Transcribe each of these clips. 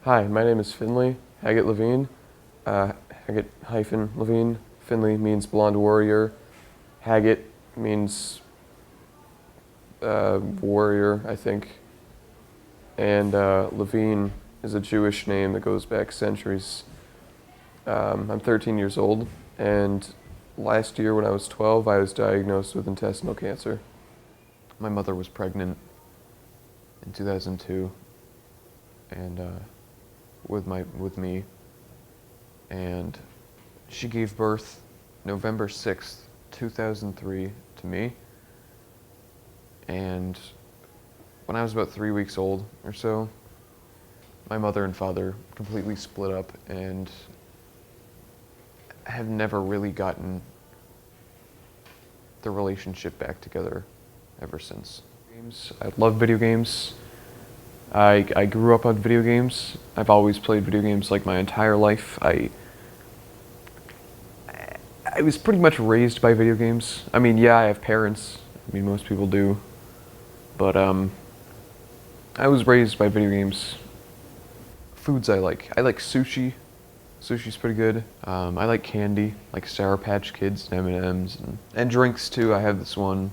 Hi, my name is Finnley Haggett Levine. Haggett-Levine. Finnley means blonde warrior. Haggett means warrior, I think. And Levine is a Jewish name that goes back centuries. I'm 13 years old, and last year when I was 12, I was diagnosed with intestinal cancer. My mother was pregnant in 2002, and with me, and she gave birth November 6th, 2003 to me. And when I was about 3 weeks old or so, my mother and father completely split up and have never really gotten the relationship back together ever since. I love video games. I grew up on video games. I've always played video games like my entire life. I was pretty much raised by video games. I mean, yeah, I have parents. I mean, most people do. But I was raised by video games. Foods I like sushi. Sushi's pretty good. I like candy, like Sour Patch Kids and M&Ms, and drinks too. I have this one.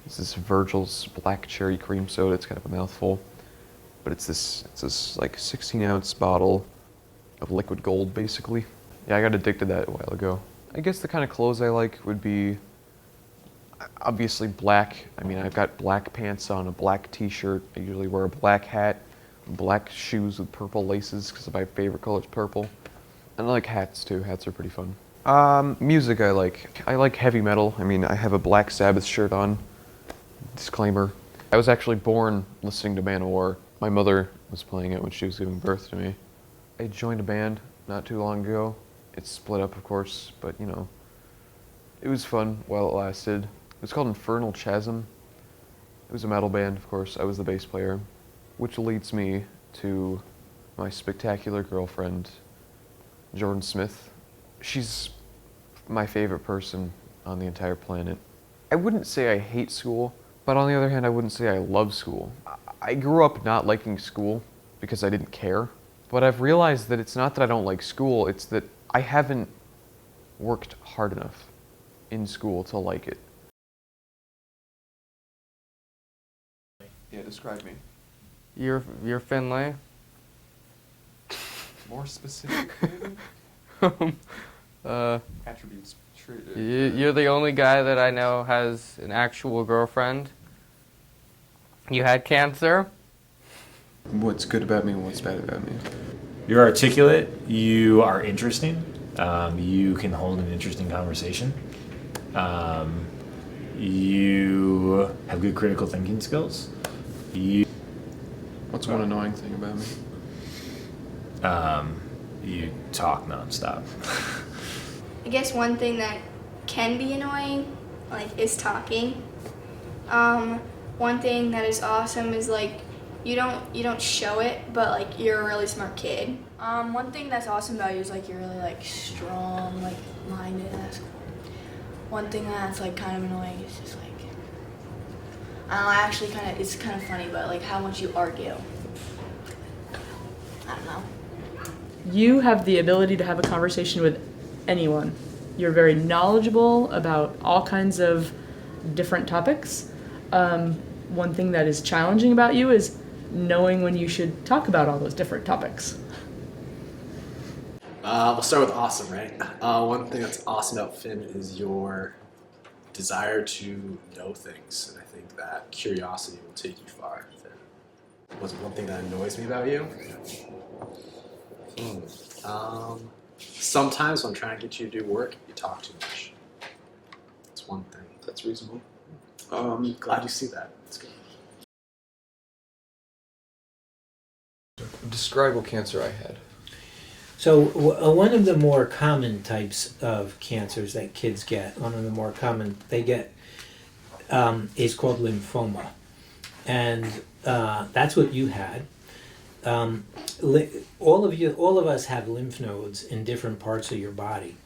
It's this Virgil's Black Cherry Cream Soda. It's kind of a mouthful, but it's this like 16-ounce bottle of liquid gold, basically. Yeah, I got addicted to that a while ago. I guess the kind of clothes I like would be obviously black. I mean, I've got black pants on, a black t-shirt. I usually wear a black hat, black shoes with purple laces because my favorite color is purple. And I like hats too. Hats are pretty fun. Music I like. I like heavy metal. I mean, I have a Black Sabbath shirt on. Disclaimer. I was actually born listening to Manowar. My mother was playing it when she was giving birth to me. I joined a band not too long ago. It split up, of course, but you know, it was fun while it lasted. It was called Infernal Chasm. It was a metal band, of course. I was the bass player, which leads me to my spectacular girlfriend, Jordan Smith. She's my favorite person on the entire planet. I wouldn't say I hate school, but on the other hand, I wouldn't say I love school. I grew up not liking school because I didn't care, but I've realized that it's not that I don't like school, it's that I haven't worked hard enough in school to like it. Yeah, describe me. You're Finley. More specific, attributes. You're the only guy that I know has an actual girlfriend. You had cancer. What's good about me and what's bad about me? You're articulate. You are interesting. You can hold an interesting conversation. You have good critical thinking skills. What's one annoying thing about me? You talk nonstop. I guess one thing that can be annoying, is talking. One thing that is awesome is you don't show it, but you're a really smart kid. One thing that's awesome about you is you're really strong, minded. One thing that's kind of annoying is just I don't know. Actually, it's kind of funny, but how much you argue. I don't know. You have the ability to have a conversation with anyone. You're very knowledgeable about all kinds of different topics. One thing that is challenging about you is knowing when you should talk about all those different topics. We'll start with awesome, right? One thing that's awesome about Finn is your desire to know things, and I think that curiosity will take you far, Finn. What's one thing that annoys me about you? Sometimes when I'm trying to get you to do work, you talk too much. That's one thing. That's reasonable. Glad you see that. That's good. Describe what cancer I had. So one of the more common types of cancers that kids get, one of the more common they get, is called lymphoma, and that's what you had. All of us have lymph nodes in different parts of your body,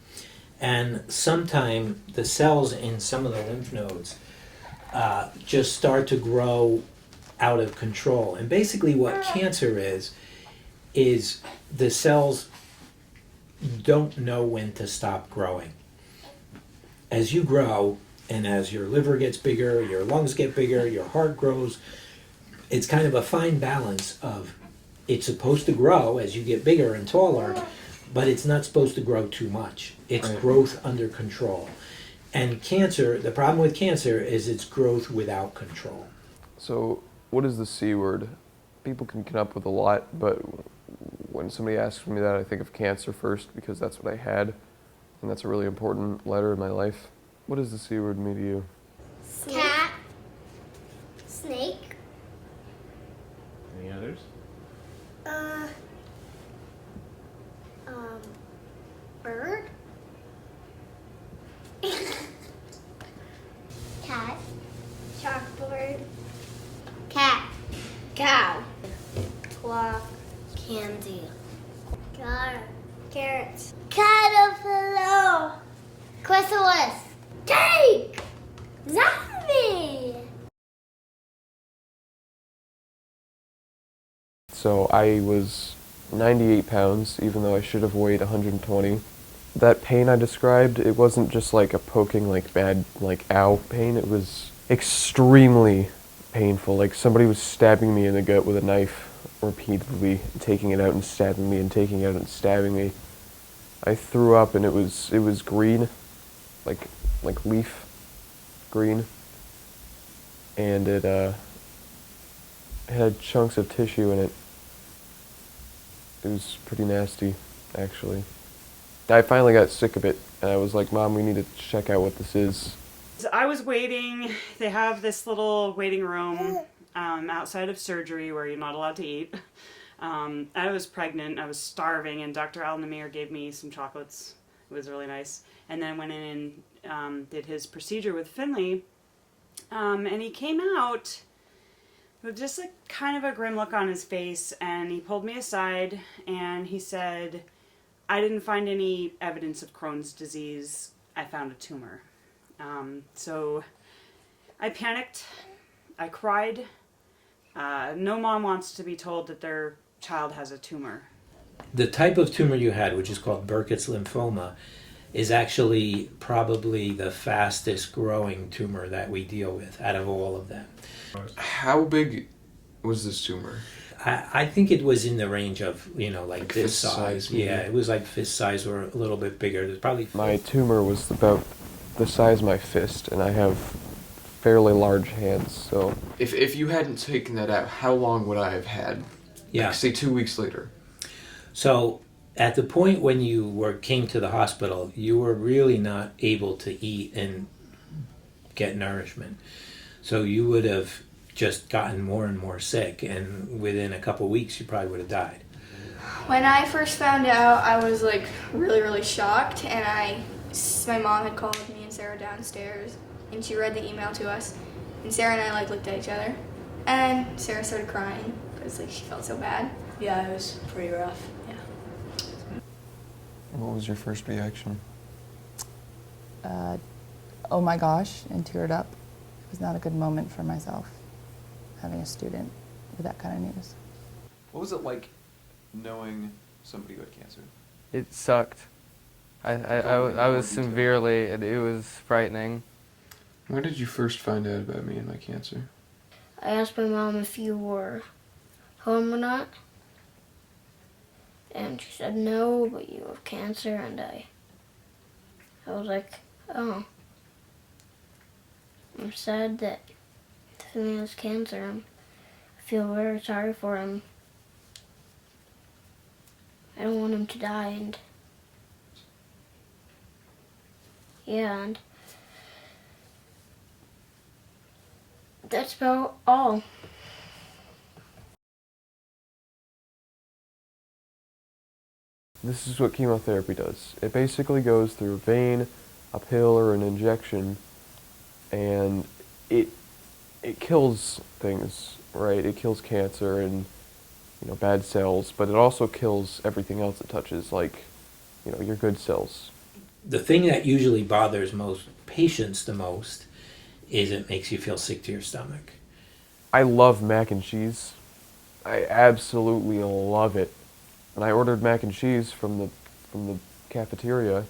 and sometimes the cells in some of the lymph nodes just start to grow out of control. And basically, what cancer is is the cells don't know when to stop growing. As you grow, and as your liver gets bigger, your lungs get bigger, your heart grows, it's kind of a fine balance of it's supposed to grow as you get bigger and taller, but it's not supposed to grow too much. It's Right. growth under control. And cancer, the problem with cancer is it's growth without control. So, what is the C word? People can come up with a lot, but when somebody asks me that, I think of cancer first because that's what I had, and that's a really important letter in my life. What does the C word mean to you? Cat. Snake. Any others? Uh. Bird. Cat. Chalkboard. Cat. Cow. Clock. Candy. Car. Carrots. Caterpillar. Chrysalis. Cake. Zombie. So I was 98 pounds, even though I should have weighed 120. That pain I described, it wasn't just like a poking, like bad, like ow pain. It was extremely painful. Like somebody was stabbing me in the gut with a knife repeatedly, taking it out and stabbing me and taking it out and stabbing me. I threw up and it was green, like leaf green, and it had chunks of tissue in it. It was pretty nasty, actually. I finally got sick of it, and I was like, Mom, we need to check out what this is. I was waiting. They have this little waiting room outside of surgery where you're not allowed to eat. I was pregnant. I was starving, and Dr. Al-Namir gave me some chocolates. It was really nice. And then went in and did his procedure with Finnley. And he came out with just like kind of a grim look on his face, and he pulled me aside and he said, I didn't find any evidence of Crohn's disease. I found a tumor. So I panicked. I cried. No mom wants to be told that their child has a tumor. The type of tumor you had, which is called Burkitt's lymphoma, is actually probably the fastest growing tumor that we deal with out of all of them. How big was this tumor? I think it was in the range of, like this fist size, maybe? Yeah, it was like fist size or a little bit bigger. There's probably My tumor was about the size of my fist, and I have fairly large hands, so... If you hadn't taken that out, how long would I have had? Yeah. Like, say 2 weeks later. So at the point when you came to the hospital, you were really not able to eat and get nourishment. So you would have just gotten more and more sick, and within a couple weeks you probably would have died. When I first found out, I was like really, really shocked, and my mom had called me and Sarah downstairs, and she read the email to us, and Sarah and I like looked at each other, and Sarah started crying because like she felt so bad. Yeah, it was pretty rough. Yeah. What was your first reaction? Oh my gosh, and teared up. It was not a good moment for myself, having a student with that kind of news. What was it like knowing somebody who had cancer? It sucked. I was severely, it was frightening. When did you first find out about me and my cancer? I asked my mom if you were home or not. And she said no, but you have cancer, and I was like, oh. I'm sad that Finnley has cancer. I feel very sorry for him. I don't want him to die, and yeah, and that's about all. This is what chemotherapy does. It basically goes through a vein, a pill, or an injection, and it kills things, right? It kills cancer and bad cells, but it also kills everything else it touches, like your good cells. The thing that usually bothers most patients the most is it makes you feel sick to your stomach. I love mac and cheese. I absolutely love it. and I ordered mac and cheese from the cafeteria,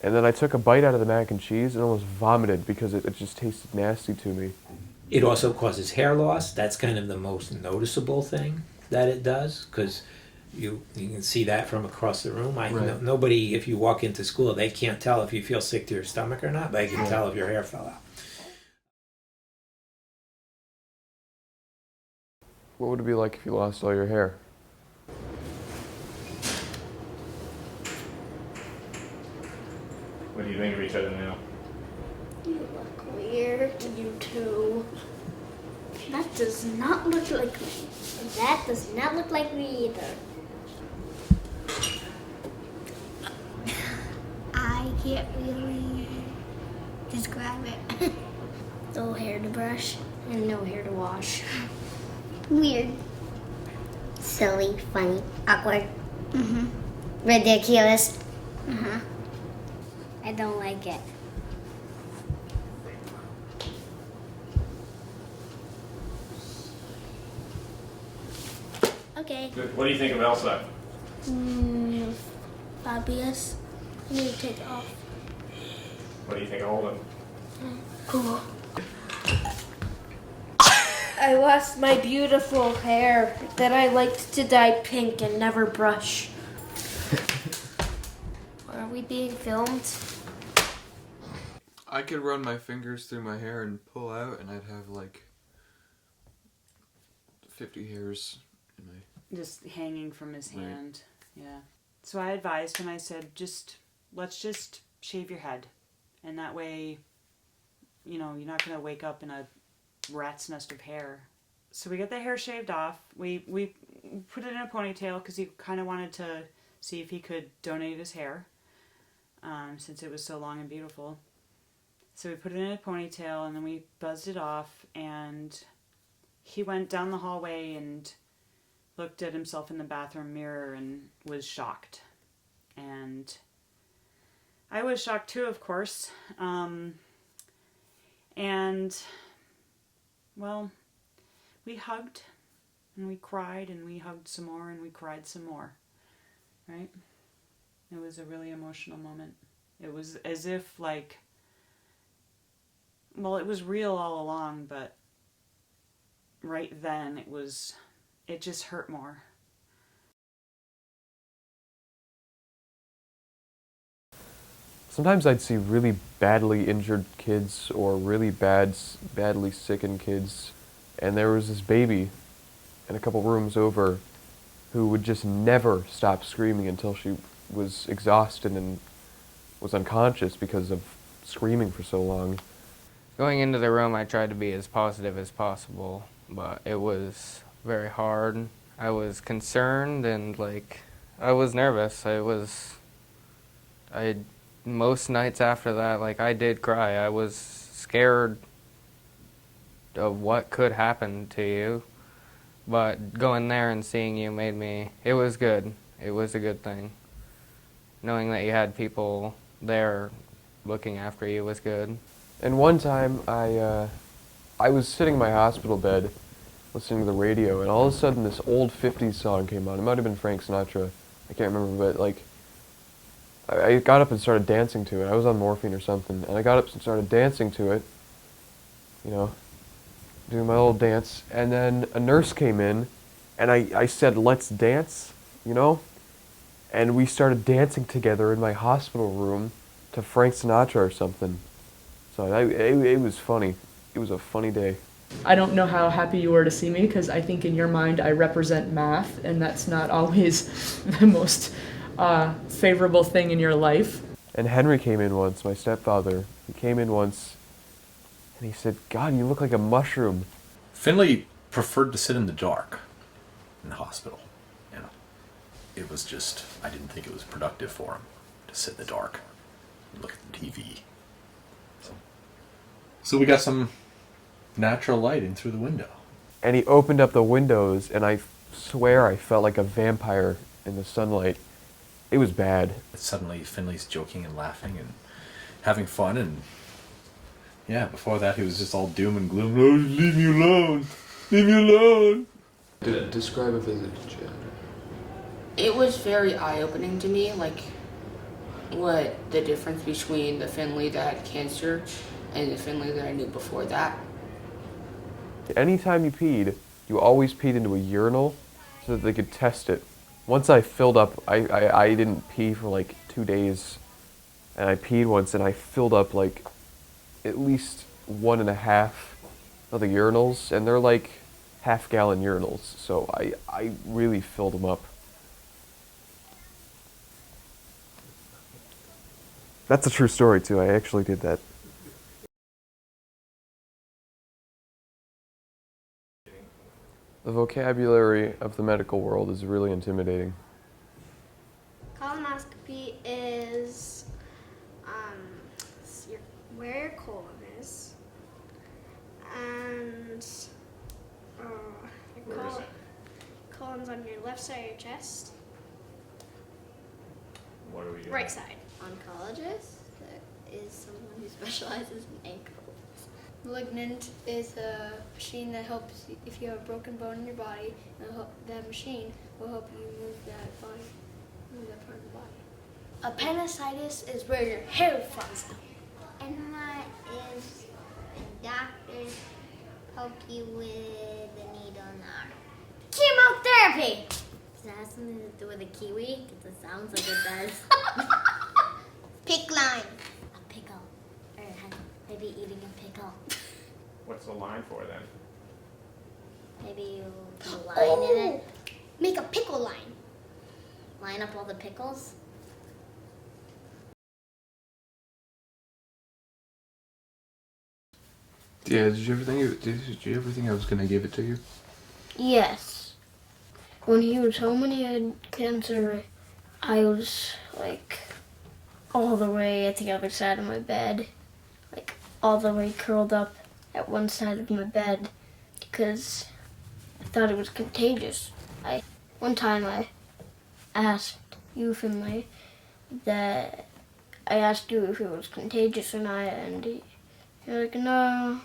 and then I took a bite out of the mac and cheese and almost vomited because it just tasted nasty to me. It also causes hair loss. That's kind of the most noticeable thing that it does, because you can see that from across the room. Nobody, if you walk into school, they can't tell if you feel sick to your stomach or not. They can tell if your hair fell out. What would it be like if you lost all your hair? What do you think of each other now? You look weird. You too. That does not look like me. That does not look like me either. I can't really describe it. No hair to brush and no hair to wash. Weird. Silly, funny, awkward. Ridiculous. I don't like it. Okay. Good. What do you think of Elsa? Fabulous. You need to take it off. What do you think of Holden? Cool. I lost my beautiful hair that I liked to dye pink and never brush. Are we being filmed? I could run my fingers through my hair and pull out, and I'd have like 50 hairs in my... Just hanging from his hand. Yeah. So I advised him, I said, let's just shave your head. And that way, you know, you're not going to wake up in a rat's nest of hair. So we got the hair shaved off. We put it in a ponytail because he kind of wanted to see if he could donate his hair, since it was so long and beautiful. So we put it in a ponytail and then we buzzed it off, and he went down the hallway and looked at himself in the bathroom mirror and was shocked. And I was shocked too, of course. And, well, we hugged and we cried and we hugged some more and we cried some more, right? It was a really emotional moment. It was as if, like, well, it was real all along, but right then it just hurt more. Sometimes I'd see really badly injured kids or really badly sickened kids, and there was this baby in a couple rooms over who would just never stop screaming until she was exhausted and was unconscious because of screaming for so long. Going into the room, I tried to be as positive as possible, but it was very hard. I was concerned and, like, I was nervous. Most nights after that, like, I did cry. I was scared of what could happen to you, but going there and seeing you it was good. It was a good thing. Knowing that you had people there looking after you was good. And one time, I was sitting in my hospital bed listening to the radio, and all of a sudden this old 50s song came on. It might have been Frank Sinatra. I can't remember, but, like, I got up and started dancing to it. I was on morphine or something, and I got up and started dancing to it, you know, doing my little dance, and then a nurse came in, and I said, "Let's dance," you know, and we started dancing together in my hospital room to Frank Sinatra or something. So it was funny. It was a funny day. I don't know how happy you were to see me, because I think in your mind I represent math, and that's not always the most favorable thing in your life. And Henry came in once, my stepfather. He came in once, and he said, "God, you look like a mushroom." Finnley preferred to sit in the dark in the hospital. You know, it was just, I didn't think it was productive for him to sit in the dark and look at the TV. So we got some natural light in through the window. And he opened up the windows, and I swear I felt like a vampire in the sunlight. It was bad. Suddenly Finley's joking and laughing and having fun, and yeah, before that he was just all doom and gloom. "Oh, leave me alone! Leave me alone!" Describe a visit, It was very eye-opening to me, like what the difference between the Finnley that had cancer and the Finnley that I knew before that. Anytime you peed, you always peed into a urinal so that they could test it. Once I filled up, I didn't pee for like 2 days, and I peed once and I filled up like at least 1.5 of the urinals, and they're like half-gallon urinals, so I really filled them up. That's a true story too, I actually did that. The vocabulary of the medical world is really intimidating. Colonoscopy is where your colon is, and your colon's on your left side of your chest. What are we doing? Right side. Oncologist is someone who specializes in ankles. Malignant is a machine that helps you, if you have a broken bone in your body, that machine will help you move that part of the body. Appendicitis is where your hair falls out. Enema is doctors poke you with a needle in the arm. Chemotherapy! Does that have something to do with a kiwi? Because it sounds like it does. Pick line. A pickle. Or maybe eating a pickle. What's the line for then? Maybe you put a line in it. Make a pickle line. Line up all the pickles. Yeah, did you ever think I was gonna give it to you? Yes. When he was home and he had cancer, I was like all the way at the other side of my bed, like all the way curled up at one side of my bed because I thought it was contagious. One time I asked you, Finnley, that I asked you if it was contagious or not, and you're like, no,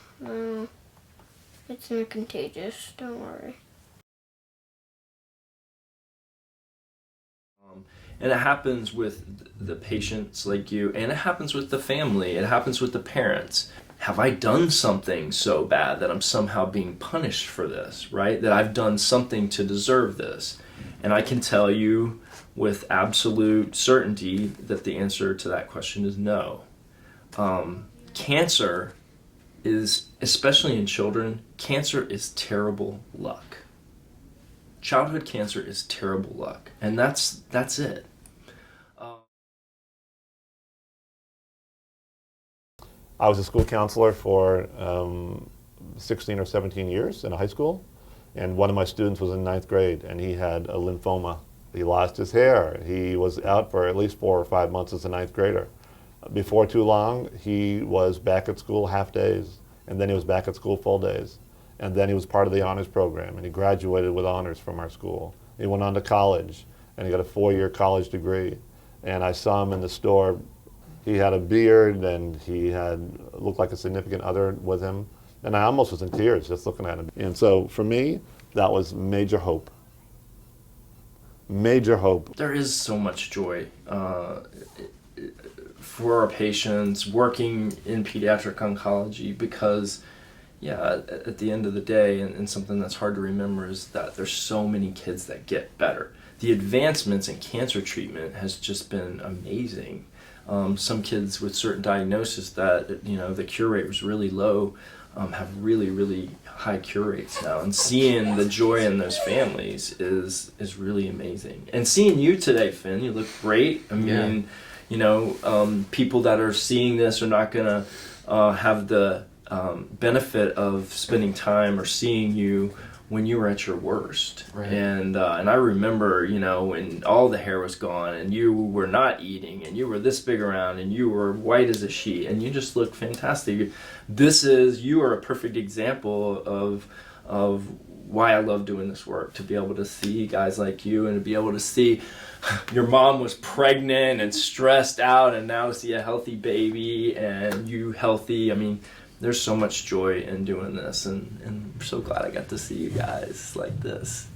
it's not contagious, don't worry. And it happens with the patients like you, and it happens with the family, it happens with the parents. Have I done something so bad that I'm somehow being punished for this, right? That I've done something to deserve this? And I can tell you with absolute certainty that the answer to that question is no. Cancer is, especially in children, cancer is terrible luck. Childhood cancer is terrible luck, and that's it. I was a school counselor for 16 or 17 years in a high school, and one of my students was in 9th grade, and he had a lymphoma. He lost his hair. He was out for at least 4 or 5 months as a 9th grader. Before too long, he was back at school half days, and then he was back at school full days. And then he was part of the honors program, and he graduated with honors from our school. He went on to college, and he got a 4-year college degree. And I saw him in the store. He had a beard, and he looked like a significant other with him. And I almost was in tears just looking at him. And so for me, that was major hope. Major hope. There is so much joy for our patients working in pediatric oncology because, yeah, at the end of the day, and something that's hard to remember is that there's so many kids that get better. The advancements in cancer treatment has just been amazing. Some kids with certain diagnoses that, the cure rate was really low have really, really high cure rates now. And seeing the joy in those families is really amazing. And seeing you today, Finn, you look great. I mean, people that are seeing this are not going to have the benefit of spending time or seeing you when you were at your worst. Right. And I remember, when all the hair was gone and you were not eating and you were this big around and you were white as a sheet and you just look fantastic. You are a perfect example of why I love doing this work, to be able to see guys like you and to be able to see your mom was pregnant and stressed out and now see a healthy baby and you healthy. I mean, there's so much joy in doing this, and I'm so glad I got to see you guys like this.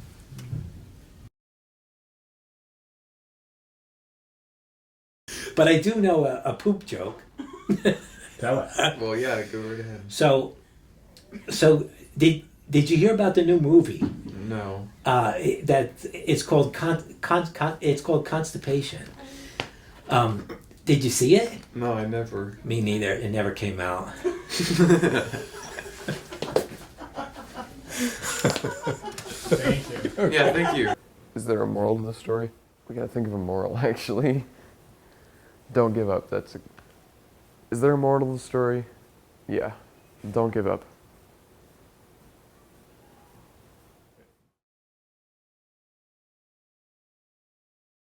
But I do know a poop joke. Tell us. Well, yeah, go right ahead. So did you hear about the new movie? No. That it's called it's called Constipation. Did you see it? No, I never. Me neither. It never came out. Thank you. Yeah, thank you. Is there a moral to the story? We gotta think of a moral, actually. Don't give up. Is there a moral to the story? Yeah. Don't give up.